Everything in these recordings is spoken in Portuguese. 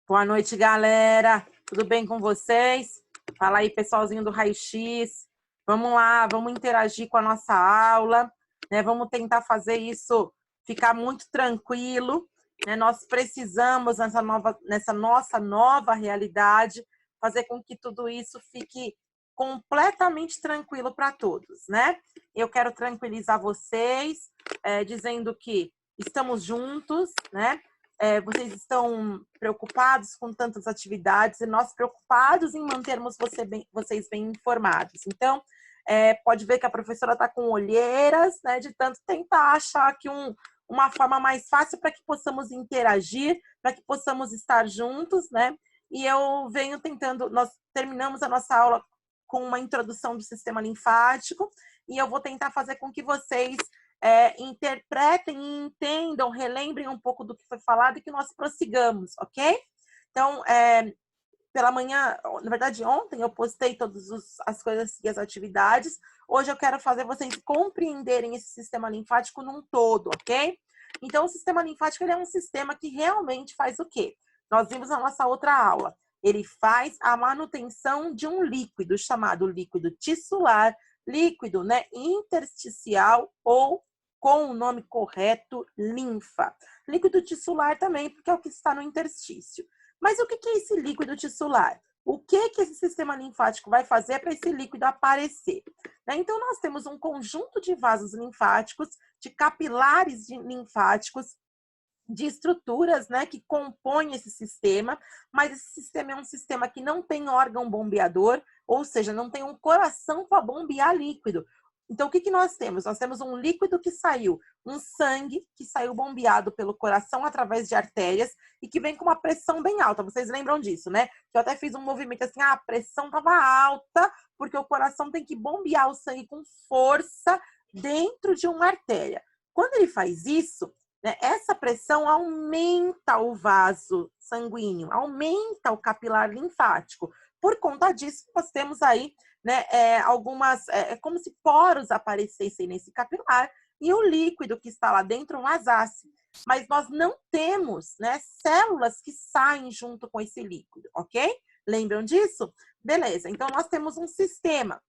Boa noite, galera. Tudo bem com vocês? Fala aí, pessoalzinho do Raio-X. Vamos lá, vamos interagir com a nossa aula, né? Vamos tentar fazer isso ficar muito tranquilo, né? Nós precisamos, nessa nossa nova realidade, fazer com que tudo isso fique completamente tranquilo para todos, né? Eu quero tranquilizar vocês, dizendo que estamos juntos, né? Vocês estão preocupados com tantas atividades e nós preocupados em mantermos vocês bem informados. Então, pode ver que a professora está com olheiras, né, de tanto tentar achar aqui uma forma mais fácil para que possamos interagir, para que possamos estar juntos, né? E eu venho tentando, nós terminamos a nossa aula com uma introdução do sistema linfático e eu vou tentar fazer com que vocês interpretem e entendam, relembrem um pouco do que foi falado e que nós prossigamos, ok? Então, pela manhã, na verdade, ontem eu postei todas as coisas e as atividades. Hoje eu quero fazer vocês compreenderem esse sistema linfático num todo, ok? Então, o sistema linfático ele é um sistema que realmente faz o quê? Nós vimos na nossa outra aula. Ele faz a manutenção de um líquido chamado líquido tissular, líquido, né, intersticial ou com o nome correto, linfa. Líquido tissular também, porque é o que está no interstício. Mas o que é esse líquido tissular? O que esse sistema linfático vai fazer para esse líquido aparecer? Então, nós temos um conjunto de vasos linfáticos, de capilares linfáticos, de estruturas, né, que compõem esse sistema, mas esse sistema é um sistema que não tem órgão bombeador, ou seja, não tem um coração para bombear líquido. Então, o que nós temos? Nós temos um líquido que saiu, um sangue que saiu bombeado pelo coração através de artérias e que vem com uma pressão bem alta. Vocês lembram disso, né? Eu até fiz um movimento assim, a pressão estava alta, porque o coração tem que bombear o sangue com força dentro de uma artéria. Quando ele faz isso, né, essa pressão aumenta o vaso sanguíneo, aumenta o capilar linfático. Por conta disso, nós temos aí, né, algumas, como se poros aparecessem nesse capilar e o líquido que está lá dentro vazasse. Mas nós não temos, né, células que saem junto com esse líquido, ok? Lembram disso? Beleza, então nós temos um sistema,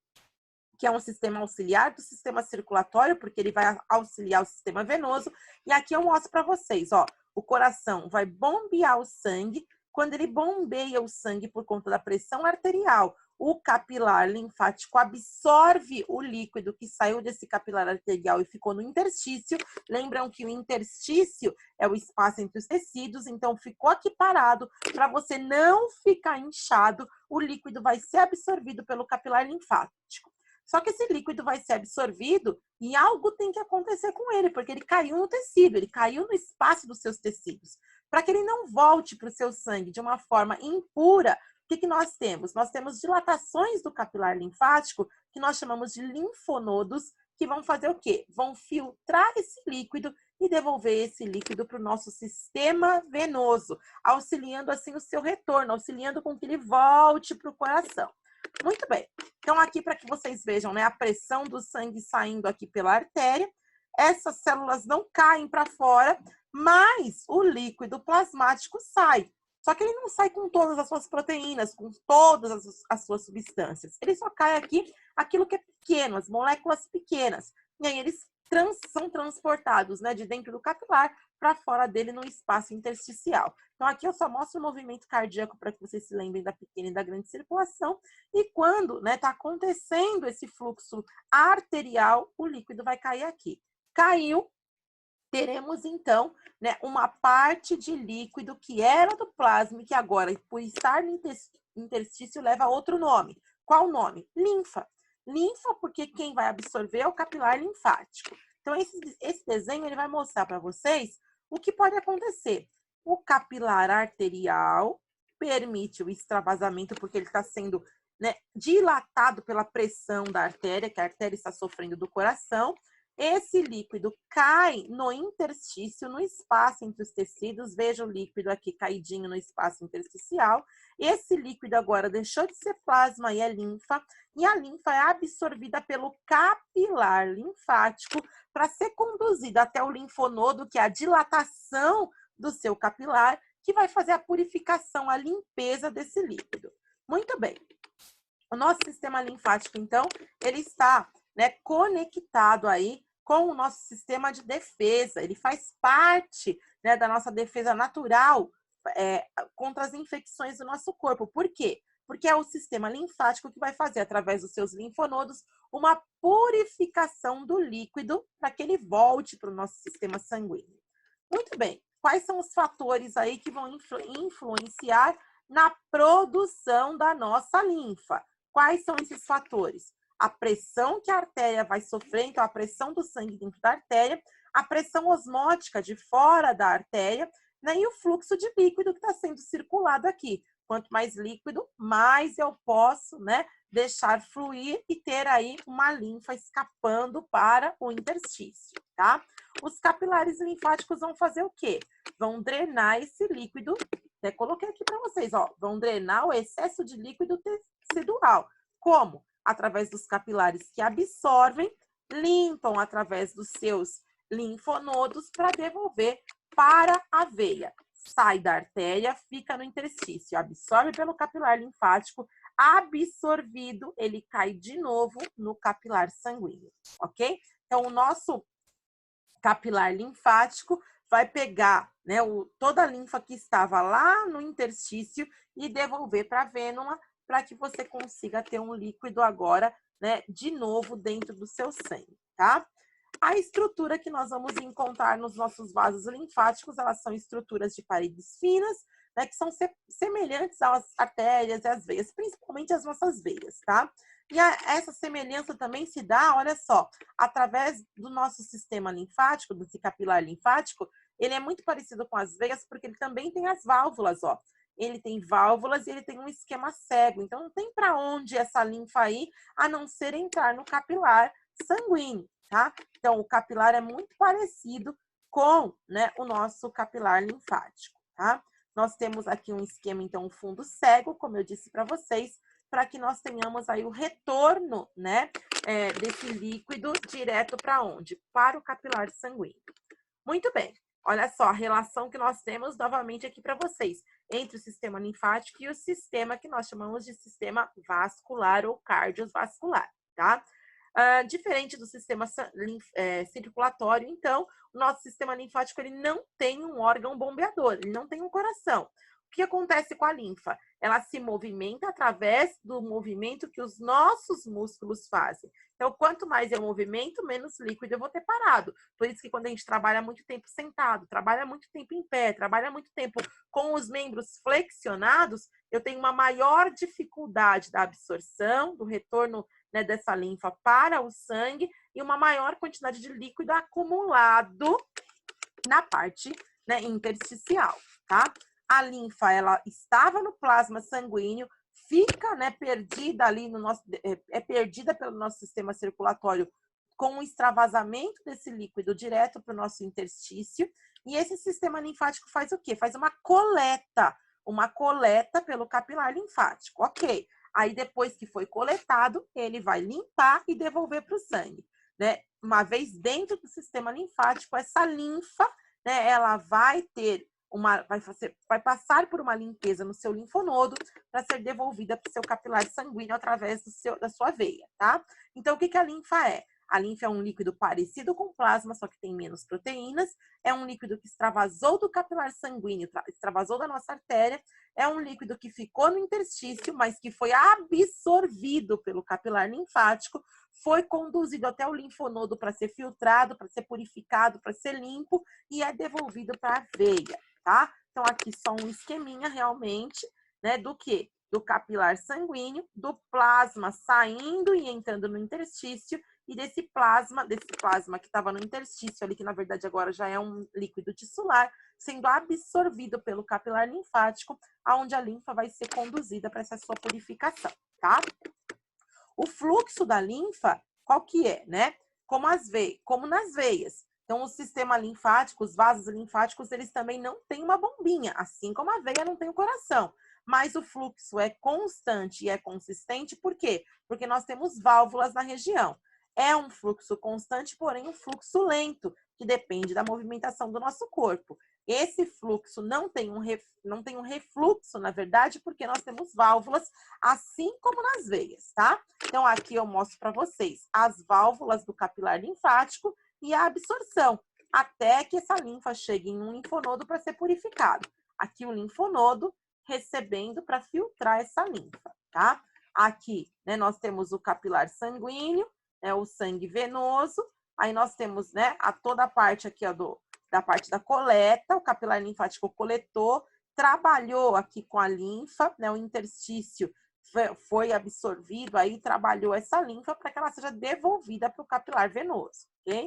que é um sistema auxiliar do sistema circulatório, porque ele vai auxiliar o sistema venoso. E aqui eu mostro para vocês, ó, o coração vai bombear o sangue. Quando ele bombeia o sangue por conta da pressão arterial, o capilar linfático absorve o líquido que saiu desse capilar arterial e ficou no interstício. Lembram que o interstício é o espaço entre os tecidos, então ficou aqui parado. Para você não ficar inchado, o líquido vai ser absorvido pelo capilar linfático. Só que esse líquido vai ser absorvido e algo tem que acontecer com ele, porque ele caiu no tecido, ele caiu no espaço dos seus tecidos. Para que ele não volte para o seu sangue de uma forma impura, o que nós temos? Nós temos dilatações do capilar linfático, que nós chamamos de linfonodos, que vão fazer o quê? Vão filtrar esse líquido e devolver esse líquido para o nosso sistema venoso, auxiliando assim o seu retorno, auxiliando com que ele volte para o coração. Muito bem. Então, aqui para que vocês vejam, né, a pressão do sangue saindo aqui pela artéria, essas células não caem para fora, mas o líquido plasmático sai. Só que ele não sai com todas as suas proteínas, com todas as suas substâncias. Ele só cai aqui aquilo que é pequeno, as moléculas pequenas. E aí eles são transportados, né, de dentro do capilar para fora dele no espaço intersticial. Então, aqui eu só mostro o movimento cardíaco para que vocês se lembrem da pequena e da grande circulação. E quando está acontecendo esse fluxo arterial, o líquido vai cair aqui. Caiu, teremos então, né, uma parte de líquido que era do plasma e que agora, por estar no interstício, leva outro nome. Qual o nome? Linfa. Linfa porque quem vai absorver é o capilar linfático. Então, esse desenho ele vai mostrar para vocês o que pode acontecer. O capilar arterial permite o extravasamento porque ele está sendo, né, dilatado pela pressão da artéria, que a artéria está sofrendo do coração. Esse líquido cai no interstício, no espaço entre os tecidos. Veja o líquido aqui caidinho no espaço intersticial. Esse líquido agora deixou de ser plasma e é linfa. E a linfa é absorvida pelo capilar linfático para ser conduzida até o linfonodo, que é a dilatação do seu capilar, que vai fazer a purificação, a limpeza desse líquido. Muito bem. O nosso sistema linfático, então, ele está, né, conectado aí com o nosso sistema de defesa. Ele faz parte, né, da nossa defesa natural contra as infecções do nosso corpo. Por quê? Porque é o sistema linfático que vai fazer, através dos seus linfonodos, uma purificação do líquido para que ele volte para o nosso sistema sanguíneo. Muito bem. Quais são os fatores aí que vão influenciar na produção da nossa linfa? Quais são esses fatores? A pressão que a artéria vai sofrer, então a pressão do sangue dentro da artéria, a pressão osmótica de fora da artéria, né, e o fluxo de líquido que está sendo circulado aqui. Quanto mais líquido, mais eu posso, né, deixar fluir e ter aí uma linfa escapando para o interstício, tá? Os capilares linfáticos vão fazer o quê? Vão drenar esse líquido, até coloquei aqui para vocês, ó, vão drenar o excesso de líquido tecidual. Como? Através dos capilares que absorvem, limpam através dos seus linfonodos para devolver para a veia. Sai da artéria, fica no interstício, absorve pelo capilar linfático, absorvido, ele cai de novo no capilar sanguíneo, ok? Então, o nosso capilar linfático vai pegar, né, toda a linfa que estava lá no interstício e devolver para a vênula para que você consiga ter um líquido agora, né, de novo dentro do seu sangue, tá? A estrutura que nós vamos encontrar nos nossos vasos linfáticos, elas são estruturas de paredes finas, né, que são semelhantes às artérias e às veias, principalmente as nossas veias, tá? E essa semelhança também se dá, olha só, através do nosso sistema linfático, desse capilar linfático, ele é muito parecido com as veias, porque ele também tem as válvulas, ó. Ele tem válvulas e ele tem um esquema cego, então não tem para onde essa linfa ir, a não ser entrar no capilar sanguíneo, tá? Então, o capilar é muito parecido com, né, o nosso capilar linfático, tá? Nós temos aqui um esquema, então, um fundo cego, como eu disse para vocês, para que nós tenhamos aí o retorno, né, desse líquido direto para onde? Para o capilar sanguíneo. Muito bem. Olha só a relação que nós temos novamente aqui para vocês, entre o sistema linfático e o sistema que nós chamamos de sistema vascular ou cardiovascular, tá? Diferente do sistema circulatório, então, o nosso sistema linfático ele não tem um órgão bombeador, ele não tem um coração. O que acontece com a linfa? Ela se movimenta através do movimento que os nossos músculos fazem. Então, quanto mais eu movimento, menos líquido eu vou ter parado. Por isso que quando a gente trabalha muito tempo sentado, trabalha muito tempo em pé, trabalha muito tempo com os membros flexionados, eu tenho uma maior dificuldade da absorção, do retorno, né, dessa linfa para o sangue e uma maior quantidade de líquido acumulado na parte, né, intersticial, tá? A linfa, ela estava no plasma sanguíneo, fica, né, perdida ali no nosso, perdida pelo nosso sistema circulatório com o extravasamento desse líquido direto para o nosso interstício. E esse sistema linfático faz o quê? Faz uma coleta pelo capilar linfático, ok? Aí depois que foi coletado, ele vai limpar e devolver para o sangue, né? Uma vez dentro do sistema linfático, essa linfa, né, ela vai ter vai passar por uma limpeza no seu linfonodo para ser devolvida para o seu capilar sanguíneo através da sua veia, tá? Então, o que a linfa é? A linfa é um líquido parecido com plasma, só que tem menos proteínas. É um líquido que extravasou do capilar sanguíneo, extravasou da nossa artéria. É um líquido que ficou no interstício, mas que foi absorvido pelo capilar linfático, foi conduzido até o linfonodo para ser filtrado, para ser purificado, para ser limpo e é devolvido para a veia, tá? Então, aqui só um esqueminha realmente, né, do quê? Do capilar sanguíneo, do plasma saindo e entrando no interstício e desse plasma que estava no interstício ali, que na verdade agora já é um líquido tissular, sendo absorvido pelo capilar linfático, aonde a linfa vai ser conduzida para essa sua purificação, tá? O fluxo da linfa, qual que é, né? Como nas veias. Então, o sistema linfático, os vasos linfáticos, eles também não têm uma bombinha, assim como a veia não tem o coração. Mas o fluxo é constante e é consistente, por quê? Porque nós temos válvulas na região. É um fluxo constante, porém um fluxo lento, que depende da movimentação do nosso corpo. Esse fluxo não tem um refluxo, na verdade, porque nós temos válvulas, assim como nas veias, tá? Então, aqui eu mostro para vocês as válvulas do capilar linfático e a absorção, até que essa linfa chegue em um linfonodo para ser purificado. Aqui o linfonodo recebendo para filtrar essa linfa, tá? Aqui, né, nós temos o capilar sanguíneo, né, o sangue venoso, aí nós temos, né, toda a parte aqui, ó, da parte da coleta, o capilar linfático coletou, trabalhou aqui com a linfa, né, o interstício foi absorvido, aí trabalhou essa linfa para que ela seja devolvida para o capilar venoso, ok?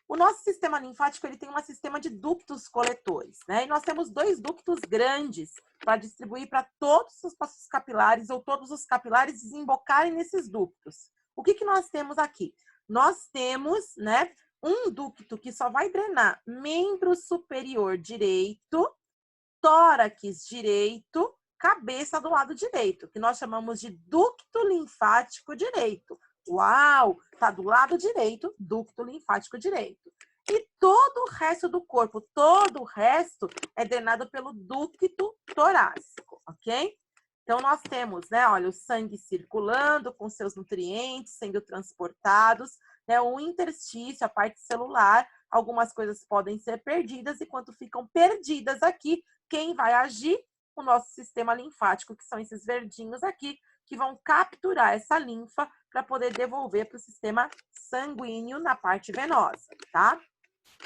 O nosso sistema linfático, ele tem um sistema de ductos coletores, né? E nós temos 2 ductos grandes para distribuir para todos os nossos capilares ou todos os capilares desembocarem nesses ductos. O que nós temos aqui? Nós temos, né, um ducto que só vai drenar membro superior direito, tórax direito, cabeça do lado direito, que nós chamamos de ducto linfático direito. Uau! Tá do lado direito, ducto linfático direito. E todo o resto do corpo, todo o resto é drenado pelo ducto torácico, ok? Então, nós temos, né, olha, o sangue circulando com seus nutrientes sendo transportados, né, o interstício, a parte celular, algumas coisas podem ser perdidas, e quando ficam perdidas aqui, quem vai agir? O nosso sistema linfático, que são esses verdinhos aqui, que vão capturar essa linfa para poder devolver para o sistema sanguíneo na parte venosa, tá?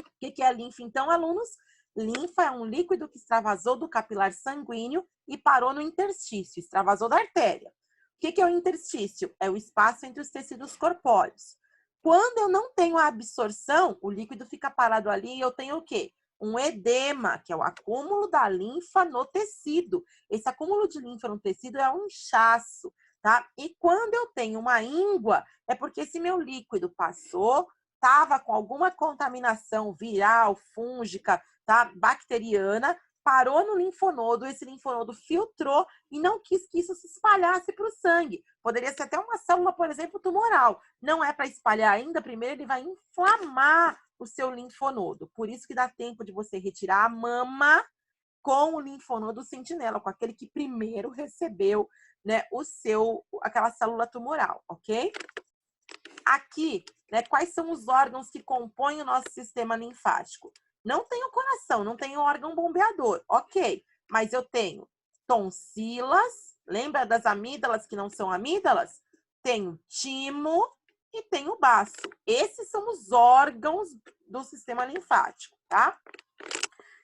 O que é a linfa, então, alunos? Linfa é um líquido que extravasou do capilar sanguíneo e parou no interstício, extravasou da artéria. O que é o interstício? É o espaço entre os tecidos corpóreos. Quando eu não tenho a absorção, o líquido fica parado ali e eu tenho o quê? Um edema, que é o acúmulo da linfa no tecido. Esse acúmulo de linfa no tecido é um inchaço, tá? E quando eu tenho uma íngua, é porque esse meu líquido passou, estava com alguma contaminação viral, fúngica, tá? Bacteriana, parou no linfonodo, esse linfonodo filtrou e não quis que isso se espalhasse para o sangue. Poderia ser até uma célula, por exemplo, tumoral. Não é para espalhar ainda, primeiro ele vai inflamar o seu linfonodo. Por isso que dá tempo de você retirar a mama com o linfonodo sentinela, com aquele que primeiro recebeu, né, aquela célula tumoral, ok? Aqui, né, quais são os órgãos que compõem o nosso sistema linfático? Não tem o coração, não tem o órgão bombeador, ok. Mas eu tenho tonsilas, lembra das amígdalas que não são amígdalas? Tenho timo e tenho baço. Esses são os órgãos do sistema linfático, tá?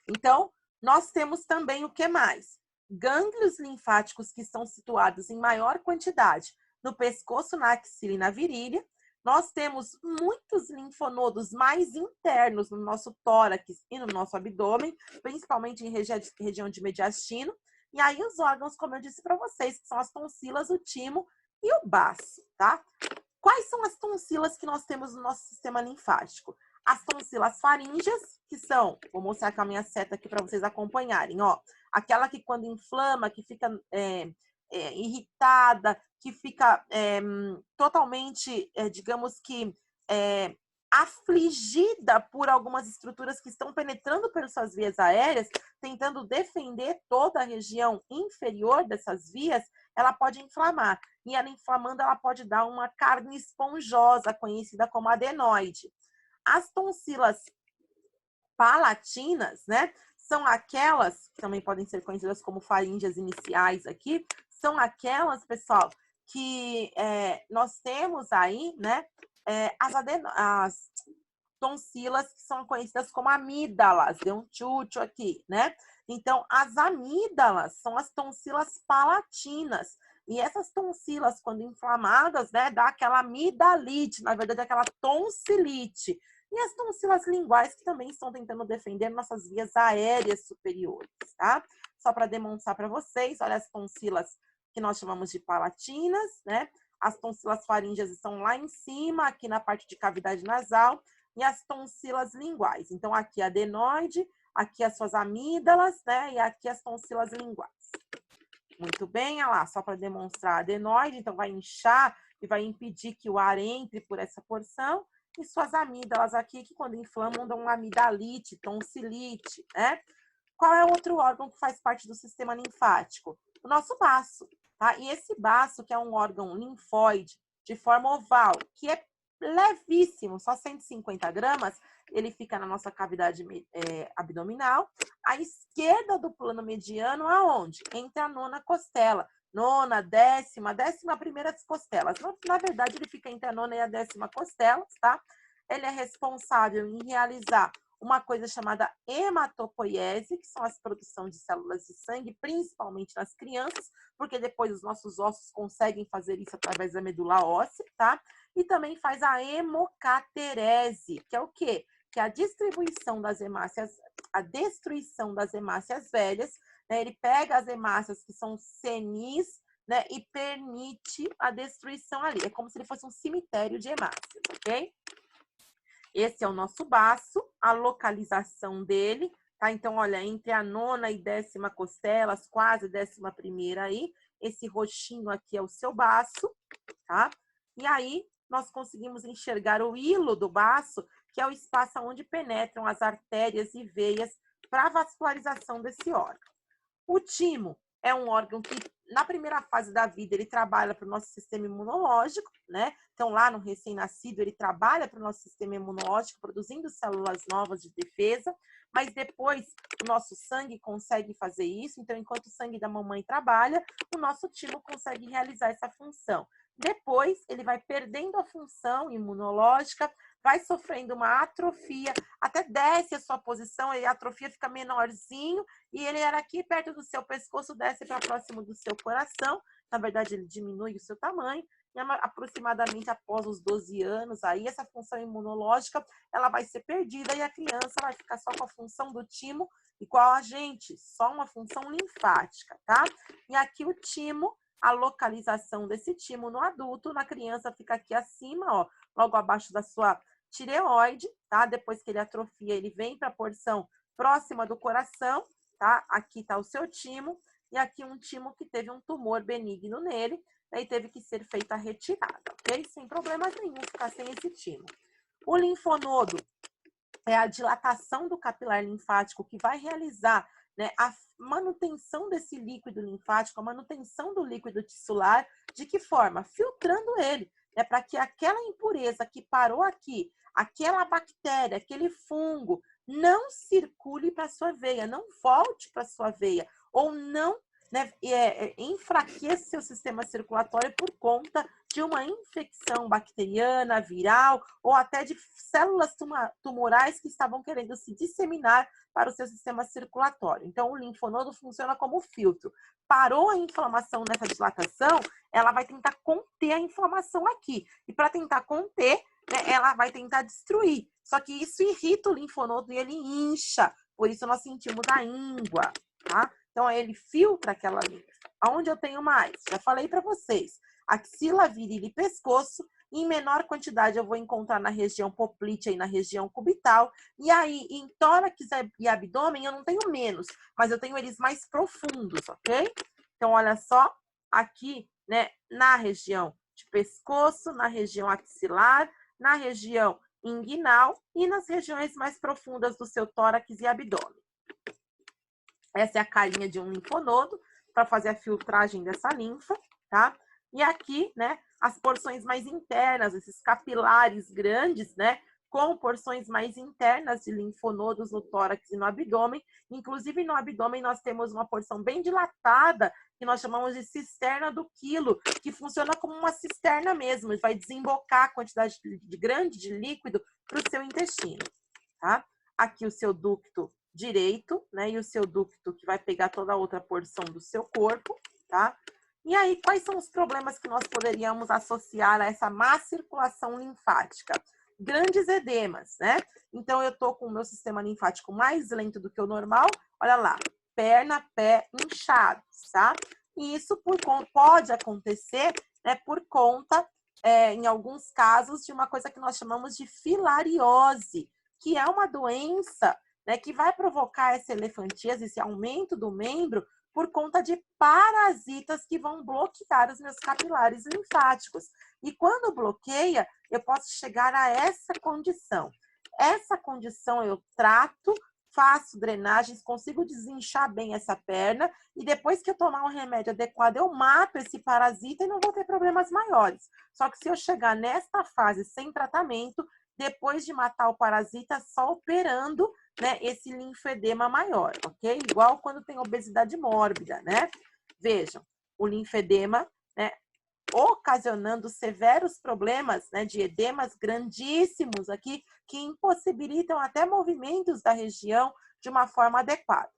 Então, nós temos também o que mais? Gânglios linfáticos que estão situados em maior quantidade no pescoço, na axila e na virilha. Nós temos muitos linfonodos mais internos no nosso tórax e no nosso abdômen, principalmente em região de mediastino. E aí os órgãos, como eu disse para vocês, que são as tonsilas, o timo e o baço, tá? Quais são as tonsilas que nós temos no nosso sistema linfático? As tonsilas faríngeas, que são, vou mostrar com a minha seta aqui para vocês acompanharem, ó. Aquela que quando inflama, que fica irritada, que fica totalmente, digamos que, afligida por algumas estruturas que estão penetrando pelas suas vias aéreas, tentando defender toda a região inferior dessas vias, ela pode inflamar. E ela inflamando, ela pode dar uma carne esponjosa, conhecida como adenoide. As tonsilas palatinas, né, são aquelas, que também podem ser conhecidas como faríngeas iniciais aqui, são aquelas, pessoal, que nós temos aí, né, as tonsilas que são conhecidas como amígdalas, deu um tchutchu aqui, né? Então, as amígdalas são as tonsilas palatinas. E essas tonsilas, quando inflamadas, né, dá aquela amidalite, na verdade, aquela tonsilite. E as tonsilas linguais, que também estão tentando defender nossas vias aéreas superiores, tá? Só para demonstrar para vocês, olha as tonsilas que nós chamamos de palatinas, né? As tonsilas faríngeas estão lá em cima, aqui na parte de cavidade nasal, e as tonsilas linguais. Então, aqui a adenoide, aqui as suas amígdalas, né? E aqui as tonsilas linguais. Muito bem, olha lá, só para demonstrar a adenoide, então vai inchar e vai impedir que o ar entre por essa porção. e suas amígdalas aqui, que quando inflamam dão amidalite, tonsilite, né? Qual é o outro órgão que faz parte do sistema linfático? O nosso baço, tá? E esse baço, que é um órgão linfóide de forma oval, que é levíssimo, só 150 gramas, ele fica na nossa cavidade abdominal, à esquerda do plano mediano, aonde? Entre a nona costela. Nona, décima primeira costelas. Na verdade, ele fica entre a nona e a 10ª costela, tá? Ele é responsável em realizar uma coisa chamada hematopoiese, que são as produção de células de sangue, principalmente nas crianças, porque depois os nossos ossos conseguem fazer isso através da medula óssea, tá? E também faz a hemocaterese, que é o quê? Que é a distribuição das hemácias, a destruição das hemácias velhas, né? Ele pega as hemácias que são senis, né? E permite a destruição ali. É como se ele fosse um cemitério de hemácias, ok? Esse é o nosso baço, a localização dele, tá? Então, olha, entre a nona e 10ª costelas, quase 11ª aí, esse roxinho aqui é o seu baço, tá? E aí, nós conseguimos enxergar o hilo do baço, que é o espaço onde penetram as artérias e veias para a vascularização desse órgão. O timo é um órgão que, na primeira fase da vida, ele trabalha para o nosso sistema imunológico, né? Então, lá no recém-nascido, ele trabalha para o nosso sistema imunológico, produzindo células novas de defesa, mas depois o nosso sangue consegue fazer isso. Então, enquanto o sangue da mamãe trabalha, o nosso timo consegue realizar essa função. Depois, ele vai perdendo a função imunológica, vai sofrendo uma atrofia, até desce a sua posição, a atrofia fica menorzinho, e ele era aqui perto do seu pescoço, desce para próximo do seu coração. Na verdade, ele diminui o seu tamanho, e aproximadamente após os 12 anos, aí essa função imunológica, ela vai ser perdida, e a criança vai ficar só com a função do timo, igual a gente, só uma função linfática, tá? E aqui o timo, a localização desse timo no adulto, na criança fica aqui acima, ó, logo abaixo da sua tireoide, tá? Depois que ele atrofia, ele vem para a porção próxima do coração, tá? Aqui está o seu timo, e aqui um timo que teve um tumor benigno nele, daí teve que ser feita a retirada, ok? Sem problemas nenhum ficar sem esse timo. O linfonodo é a dilatação do capilar linfático que vai realizar, né, a manutenção desse líquido linfático, a manutenção do líquido tissular. De que forma? Filtrando ele, né, para que aquela impureza que parou aqui, aquela bactéria, aquele fungo, não circule para a sua veia, não volte para a sua veia, ou não, né, enfraqueça seu sistema circulatório por conta de uma infecção bacteriana, viral, ou até de células tumorais que estavam querendo se disseminar para o seu sistema circulatório. Então, o linfonodo funciona como filtro. Parou a inflamação nessa dilatação, ela vai tentar conter a inflamação aqui. E para tentar conter, né, ela vai tentar destruir. Só que isso irrita o linfonodo e ele incha. Por isso, nós sentimos a íngua, tá? Então, ele filtra aquela linfa. Aonde eu tenho mais? Já falei para vocês. Axila, virilha e pescoço. Em menor quantidade eu vou encontrar na região poplítea e na região cubital. E aí, em tórax e abdômen, eu não tenho menos, mas eu tenho eles mais profundos, ok? Então, olha só, aqui, né, na região de pescoço, na região axilar, na região inguinal e nas regiões mais profundas do seu tórax e abdômen. Essa é a carinha de um linfonodo para fazer a filtragem dessa linfa, tá? E aqui, né, as porções mais internas, esses capilares grandes, né, com porções mais internas de linfonodos no tórax e no abdômen. Inclusive, no abdômen, nós temos uma porção bem dilatada, que nós chamamos de cisterna do quilo, que funciona como uma cisterna mesmo, vai desembocar a quantidade grande de líquido para o seu intestino, tá? Aqui o seu ducto direito, né, e o seu ducto que vai pegar toda a outra porção do seu corpo, tá? E aí, quais são os problemas que nós poderíamos associar a essa má circulação linfática? Grandes edemas, né? Então, eu tô com o meu sistema linfático mais lento do que o normal. Olha lá, perna, pé inchados, tá? E isso pode acontecer, né, por conta, em alguns casos, de uma coisa que nós chamamos de filariose, que é uma doença né, que vai provocar essa elefantíase, esse aumento do membro, por conta de parasitas que vão bloquear os meus capilares linfáticos. E quando bloqueia, eu posso chegar a essa condição. Essa condição eu trato, faço drenagens, consigo desinchar bem essa perna e depois que eu tomar um remédio adequado, eu mato esse parasita e não vou ter problemas maiores. Só que se eu chegar nesta fase sem tratamento, depois de matar o parasita, só operando, né, esse linfedema maior, ok? Igual quando tem obesidade mórbida, né? Vejam, o linfedema, né, ocasionando severos problemas, né, de edemas grandíssimos aqui, que impossibilitam até movimentos da região de uma forma adequada.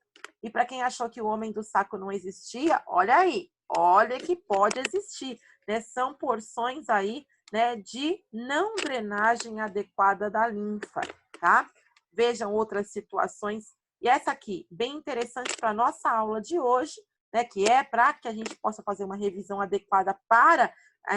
E para quem achou que o homem do saco não existia, olha aí, olha que pode existir, né? São porções aí, né, de não drenagem adequada da linfa, tá? Vejam outras situações. E essa aqui, bem interessante para a nossa aula de hoje, né, que é para que a gente possa fazer uma revisão adequada para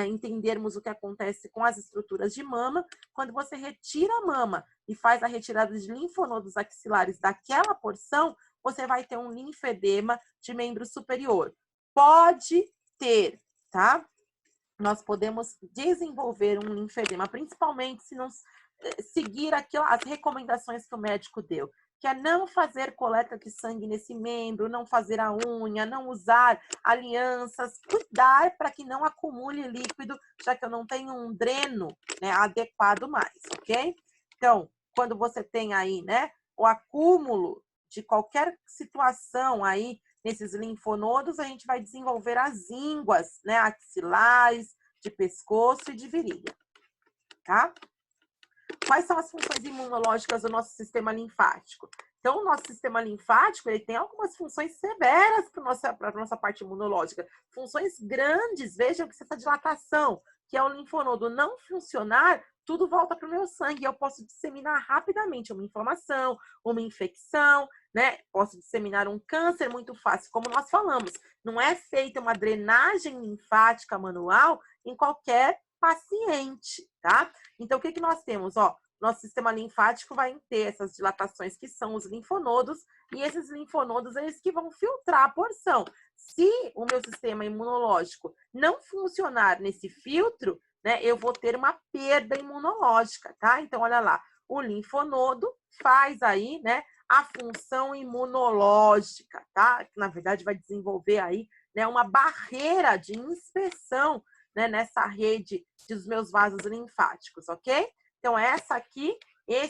entendermos o que acontece com as estruturas de mama. Quando você retira a mama e faz a retirada de linfonodos axilares daquela porção, você vai ter um linfedema de membro superior. Pode ter, tá? Nós podemos desenvolver um linfedema, principalmente se não seguir as recomendações que o médico deu, que é não fazer coleta de sangue nesse membro, não fazer a unha, não usar alianças, cuidar para que não acumule líquido, já que eu não tenho um dreno, né, adequado mais, ok? Então, quando você tem aí, né, o acúmulo de qualquer situação aí nesses linfonodos, a gente vai desenvolver as ínguas, né, axilares, de pescoço e de virilha, tá? Quais são as funções imunológicas do nosso sistema linfático? Então, o nosso sistema linfático ele tem algumas funções severas para a nossa parte imunológica. Funções grandes, vejam que essa dilatação, que é o linfonodo não funcionar, tudo volta para o meu sangue. Eu posso disseminar rapidamente uma inflamação, uma infecção, né? Posso disseminar um câncer muito fácil. Como nós falamos, não é feita uma drenagem linfática manual em qualquer paciente, tá? Então, o que nós temos? Ó, nosso sistema linfático vai ter essas dilatações que são os linfonodos, e esses linfonodos, eles que vão filtrar a porção. Se o meu sistema imunológico não funcionar nesse filtro, né, eu vou ter uma perda imunológica, tá? Então, olha lá, o linfonodo faz aí, né, a função imunológica, tá? Que, na verdade, vai desenvolver aí, né, uma barreira de inspeção, né, nessa rede dos meus vasos linfáticos, ok? Então, esse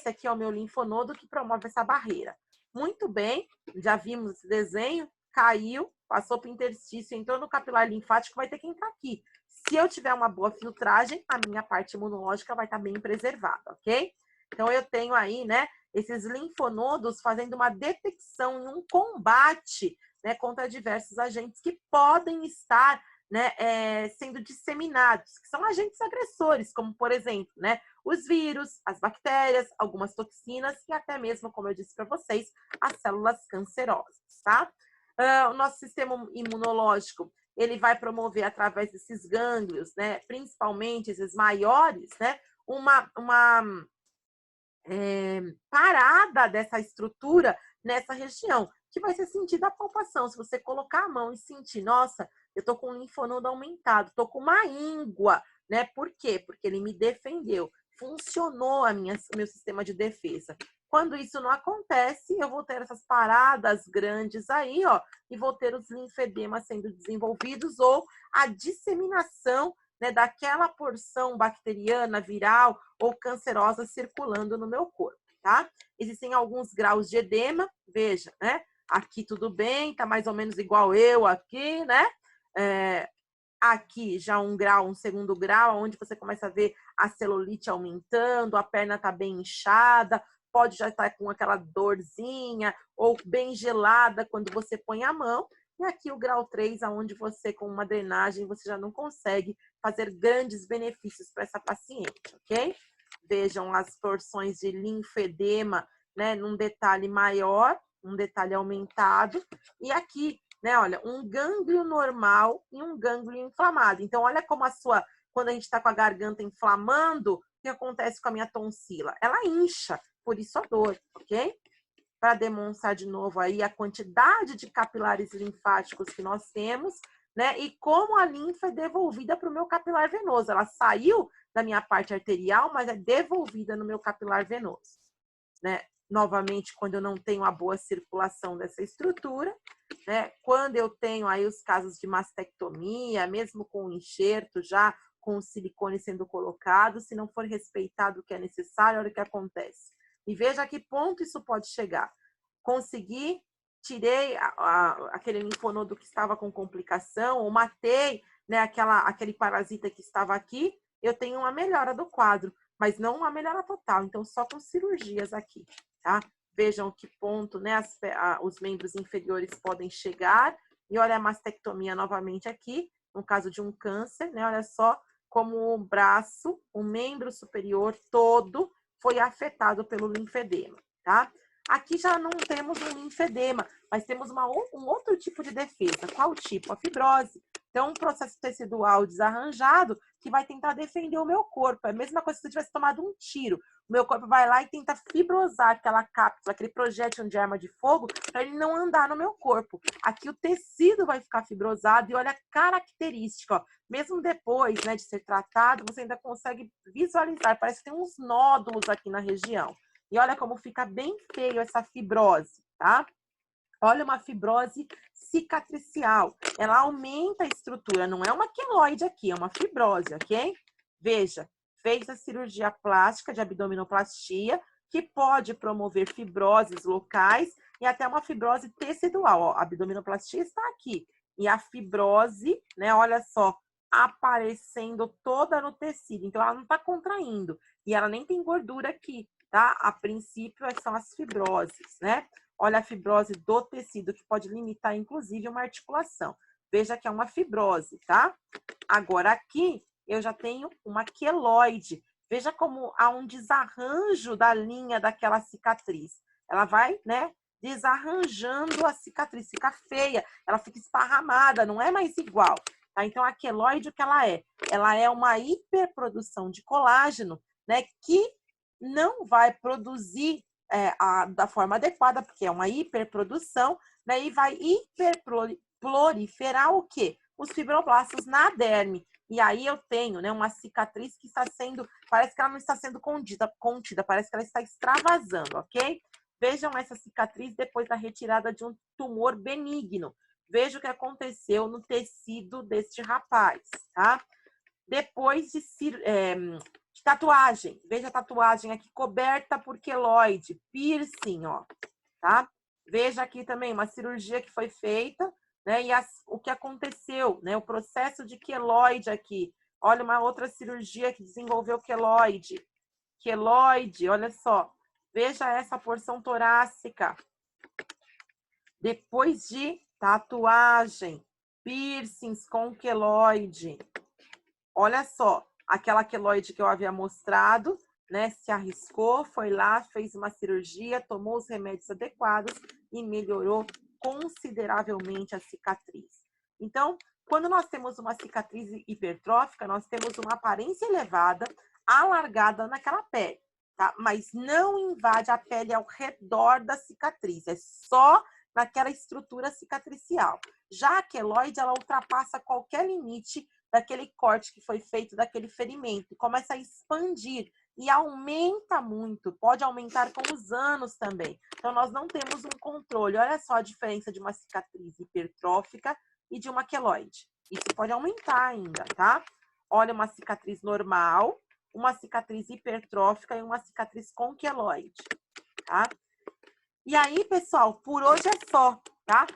aqui é o meu linfonodo que promove essa barreira. Muito bem, já vimos esse desenho, caiu, passou para o interstício, entrou no capilar linfático, vai ter que entrar aqui. Se eu tiver uma boa filtragem, a minha parte imunológica vai estar bem preservada, ok? Então, eu tenho aí, né, esses linfonodos fazendo uma detecção e um combate, né, contra diversos agentes que podem estar, né, sendo disseminados, que são agentes agressores, como, por exemplo, né, os vírus, as bactérias, algumas toxinas e até mesmo, como eu disse para vocês, as células cancerosas, tá? O nosso sistema imunológico, ele vai promover através desses gânglios, né, principalmente esses maiores, né, uma parada dessa estrutura nessa região, que vai ser sentida a palpação. Se você colocar a mão e sentir, nossa, eu tô com um linfonodo aumentado, tô com uma íngua, né? Por quê? Porque ele me defendeu. Funcionou meu sistema de defesa. Quando isso não acontece, eu vou ter essas paradas grandes aí, ó, e vou ter os linfedemas sendo desenvolvidos ou a disseminação, né, daquela porção bacteriana, viral ou cancerosa circulando no meu corpo, tá? Existem alguns graus de edema, veja, né? Aqui tudo bem, tá mais ou menos igual eu aqui, né? Aqui já um grau, um segundo grau, onde você começa a ver a celulite aumentando, a perna tá bem inchada, pode já estar com aquela dorzinha ou bem gelada quando você põe a mão. E aqui o grau 3, onde você, com uma drenagem, você já não consegue fazer grandes benefícios para essa paciente, ok? Vejam as porções de linfedema, né, num detalhe maior, um detalhe aumentado. E aqui, né, olha, um gânglio normal e um gânglio inflamado. Então, olha como quando a gente está com a garganta inflamando, o que acontece com a minha tonsila? Ela incha, por isso a dor, ok? para demonstrar de novo aí a quantidade de capilares linfáticos que nós temos, né? E como a linfa é devolvida para o meu capilar venoso. Ela saiu da minha parte arterial, mas é devolvida no meu capilar venoso, né? Novamente, quando eu não tenho a boa circulação dessa estrutura, né? Quando eu tenho aí os casos de mastectomia, mesmo com o enxerto já, com o silicone sendo colocado, se não for respeitado o que é necessário, olha o que acontece. E veja a que ponto isso pode chegar. Consegui, tirei aquele linfonodo que estava com complicação, ou matei, né, aquele parasita que estava aqui, eu tenho uma melhora do quadro, mas não uma melhora total, então só com cirurgias aqui, tá? Vejam que ponto, né, os membros inferiores podem chegar, e olha a mastectomia novamente aqui, no caso de um câncer, né, olha só como o braço, o membro superior todo foi afetado pelo linfedema, tá? Aqui já não temos um linfedema, mas temos um outro tipo de defesa. Qual tipo? A fibrose. Então, um processo tecidual desarranjado que vai tentar defender o meu corpo. É a mesma coisa que se eu tivesse tomado um tiro. O meu corpo vai lá e tenta fibrosar aquela cápsula, aquele projétil de arma de fogo, para ele não andar no meu corpo. Aqui o tecido vai ficar fibrosado e olha a característica, ó. Mesmo depois, né, de ser tratado, você ainda consegue visualizar. Parece que tem uns nódulos aqui na região. E olha como fica bem feio essa fibrose, tá? Olha uma fibrose cicatricial. Ela aumenta a estrutura, não é uma queloide aqui, é uma fibrose, ok? Veja, fez a cirurgia plástica de abdominoplastia, que pode promover fibroses locais e até uma fibrose tecidual. Ó, a abdominoplastia está aqui. E a fibrose, né, olha só, aparecendo toda no tecido. Então, ela não está contraindo. E ela nem tem gordura aqui, tá? A princípio, são as fibroses, né? Olha a fibrose do tecido, que pode limitar, inclusive, uma articulação. Veja que é uma fibrose, tá? Agora, aqui, eu já tenho uma queloide. Veja como há um desarranjo da linha daquela cicatriz. Ela vai, né, desarranjando a cicatriz, fica feia, ela fica esparramada, não é mais igual. Tá? Então, a queloide, o que ela é? Ela é uma hiperprodução de colágeno, né, que não vai produzir da forma adequada, porque é uma hiperprodução, né, e vai hiperproliferar o quê? Os fibroblastos na derme. E aí eu tenho, né, uma cicatriz que está sendo, parece que ela não está sendo contida, parece que ela está extravasando, ok? Vejam essa cicatriz depois da retirada de um tumor benigno. Veja o que aconteceu no tecido deste rapaz, tá? Depois de tatuagem. Veja a tatuagem aqui coberta por queloide, piercing, ó, tá? Veja aqui também uma cirurgia que foi feita, né? E o que aconteceu, né? O processo de queloide aqui. Olha uma outra cirurgia que desenvolveu queloide. Queloide, olha só. Veja essa porção torácica. Depois de tatuagem, piercings com queloide. Olha só, aquela queloide que eu havia mostrado, né? Se arriscou, foi lá, fez uma cirurgia, tomou os remédios adequados e melhorou consideravelmente a cicatriz. Então, quando nós temos uma cicatriz hipertrófica, nós temos uma aparência elevada, alargada naquela pele, tá? Mas não invade a pele ao redor da cicatriz, é só naquela estrutura cicatricial. Já a queloide, ela ultrapassa qualquer limite daquele corte que foi feito, daquele ferimento, começa a expandir e aumenta muito, pode aumentar com os anos também. Então, nós não temos um controle. Olha só a diferença de uma cicatriz hipertrófica e de uma queloide. Isso pode aumentar ainda, tá? Olha uma cicatriz normal, uma cicatriz hipertrófica e uma cicatriz com queloide, tá? E aí, pessoal, por hoje é só, tá?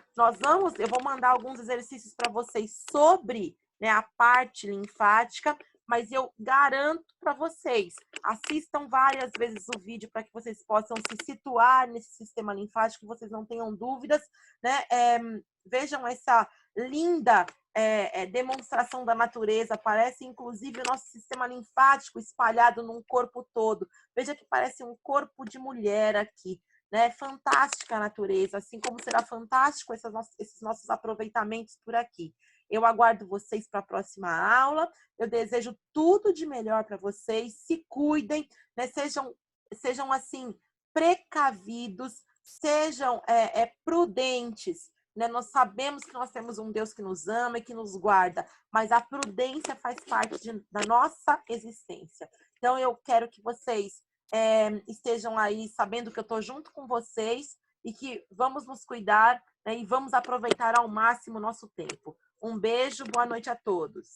Eu vou mandar alguns exercícios para vocês sobre, né, a parte linfática, mas eu garanto para vocês, assistam várias vezes o vídeo para que vocês possam se situar nesse sistema linfático, que vocês não tenham dúvidas, né? Vejam essa linda demonstração da natureza, parece inclusive o nosso sistema linfático espalhado num corpo todo. Veja que parece um corpo de mulher aqui. Né? Fantástica a natureza, assim como será fantástico esses nossos aproveitamentos por aqui. Eu aguardo vocês para a próxima aula. Eu desejo tudo de melhor para vocês. Se cuidem, né? Sejam assim, precavidos. sejam prudentes, né? Nós sabemos que nós temos um Deus que nos ama e que nos guarda, mas a prudência faz parte da nossa existência. Então, eu quero que vocês estejam aí sabendo que eu estou junto com vocês e que vamos nos cuidar, né, e vamos aproveitar ao máximo o nosso tempo. Um beijo, boa noite a todos.